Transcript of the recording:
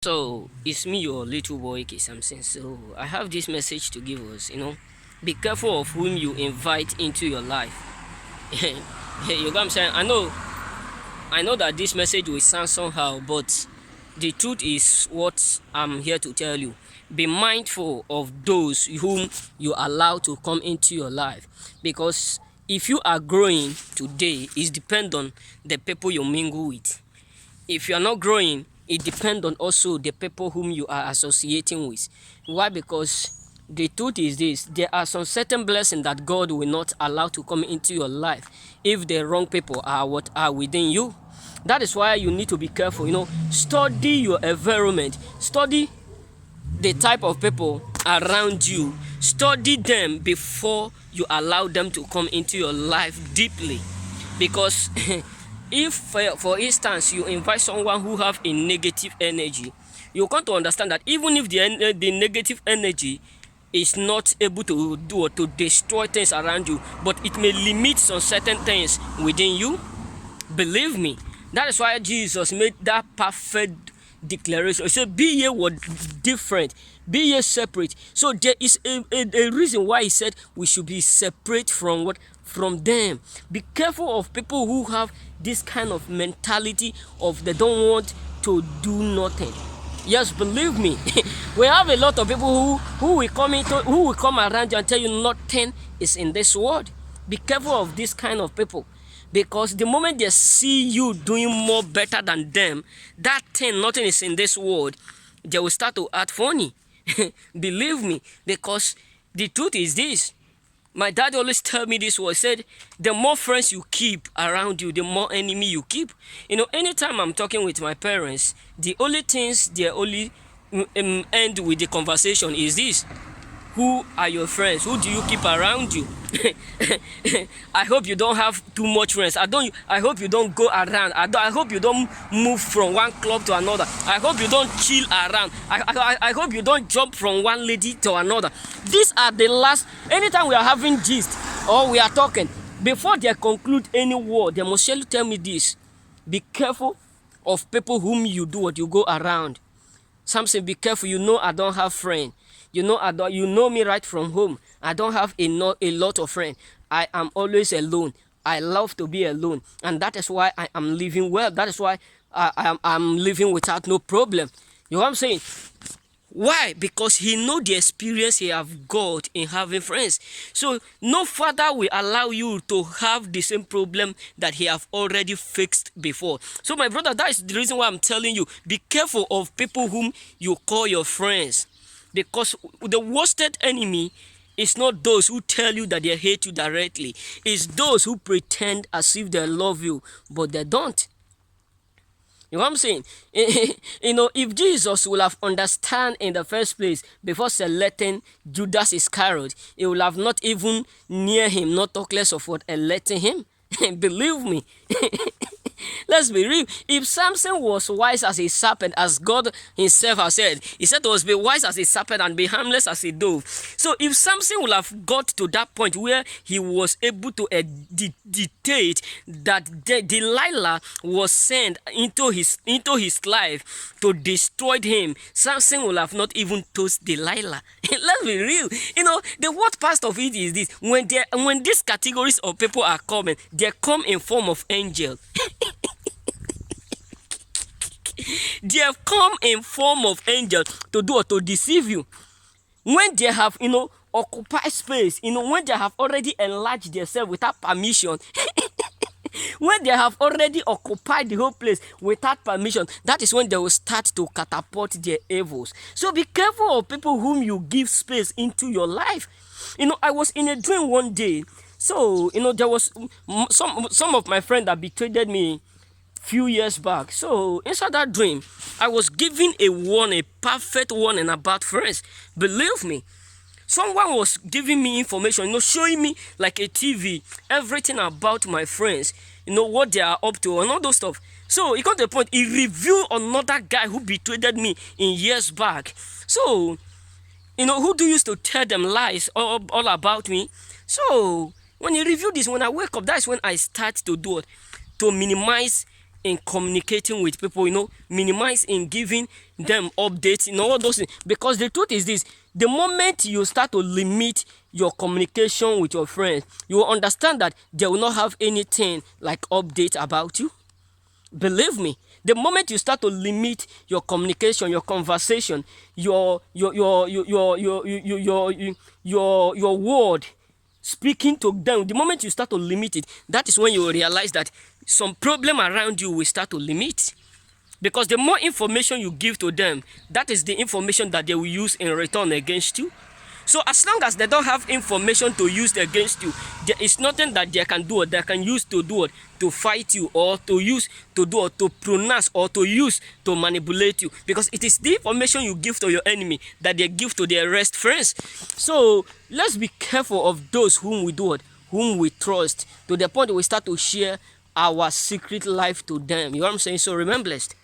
So it's me, your little boy K Samson. So I have this message to give us. Be careful of whom you invite into your life. You know what I'm saying? I know that this message will sound somehow, but the truth is what I'm here to tell you. Be mindful of those whom you allow to come into your life, because if you are growing today, it depends on the people you mingle with. If you are not growing, it depends on also the people whom you are associating with. Why? Because the truth is this: there are some certain blessings that God will not allow to come into your life if the wrong people are what are within you. That is why you need to be careful. Study your environment, study the type of people around you, study them before you allow them to come into your life deeply. Because if for instance you invite someone who have a negative energy, you come to understand that even if the negative energy is not able to do or to destroy things around you, but it may limit some certain things within you. Believe me, that is why Jesus made that perfect declaration. He said, be ye what different, be ye separate. So there is a reason why he said we should be separate from what? From them. Be careful of people who have this kind of mentality of they don't want to do nothing. Yes, believe me. We have a lot of people who will come around you and tell you nothing is in this world. Be careful of this kind of people, because the moment they see you doing more better than them, that thing, nothing is in this world, they will start to act funny. Believe me, because the truth is this. My dad always tell me this word. Said, the more friends you keep around you, the more enemy you keep. Anytime I'm talking with my parents, the only things they only end with the conversation is this: who are your friends? Who do you keep around you? I hope you don't have too much friends. I hope you don't go around. I hope you don't move from one club to another. I hope you don't chill around. I hope you don't jump from one lady to another. These are the last. Anytime we are having gist or we are talking, before they conclude any word, they must surely tell me this: be careful of people whom you do what you go around. Samson, be careful. I don't have friends. You know me right from home. I don't have a lot of friends. I am always alone. I love to be alone, and that is why I am living well. That is why I'm living without no problem. You know what I'm saying? Why? Because he know the experience he have got in having friends. So no father will allow you to have the same problem that he have already fixed before. So my brother, that is the reason why I'm telling you, be careful of people whom you call your friends. Because the worsted enemy is not those who tell you that they hate you directly. It's those who pretend as if they love you, but they don't. You know what I'm saying? If Jesus will have understand in the first place before selecting Judas Iscariot, he will have not even near him, not talk less of what electing him. Believe me. Let's be real. If Samson was wise as a serpent, as God himself has said, he said to us, be wise as a serpent and be harmless as a dove. So if Samson would have got to that point where he was able to dictate that Delilah was sent into his life to destroy him, Samson will have not even told Delilah. Let's be real. The worst part of it is this: when these categories of people are coming, they come in form of angel. They have come in form of angels to do or to deceive you. When they have, occupied space, when they have already enlarged themselves without permission, when they have already occupied the whole place without permission, that is when they will start to catapult their evils. So be careful of people whom you give space into your life. I was in a dream one day. So, there was some of my friends that betrayed me few years back. So inside that dream, I was given a perfect warning about friends. Believe me, someone was giving me information, showing me like a TV, everything about my friends, what they are up to and all those stuff. So it got to the point, he revealed another guy who betrayed me in years back. So, who do used to tell them lies all about me? So when he reviewed this, when I wake up, that's when I start to do it, to minimize in communicating with people, minimize in giving them updates, all those things. Because the truth is this: the moment you start to limit your communication with your friends, you will understand that they will not have anything like update about you. Believe me, the moment you start to limit your communication, your conversation, your word speaking to them, the moment you start to limit it, that is when you will realize that some problem around you will start to limit. Because the more information you give to them, that is the information that they will use in return against you. So as long as they don't have information to use against you, there is nothing that they can do or they can use to do it, to fight you, or to use to do or to pronounce or to use to manipulate you. Because it is the information you give to your enemy that they give to their rest friends. So let's be careful of those whom we do it, whom we trust, to the point that we start to share our secret life to them. You know what I'm saying? So remember, blessed.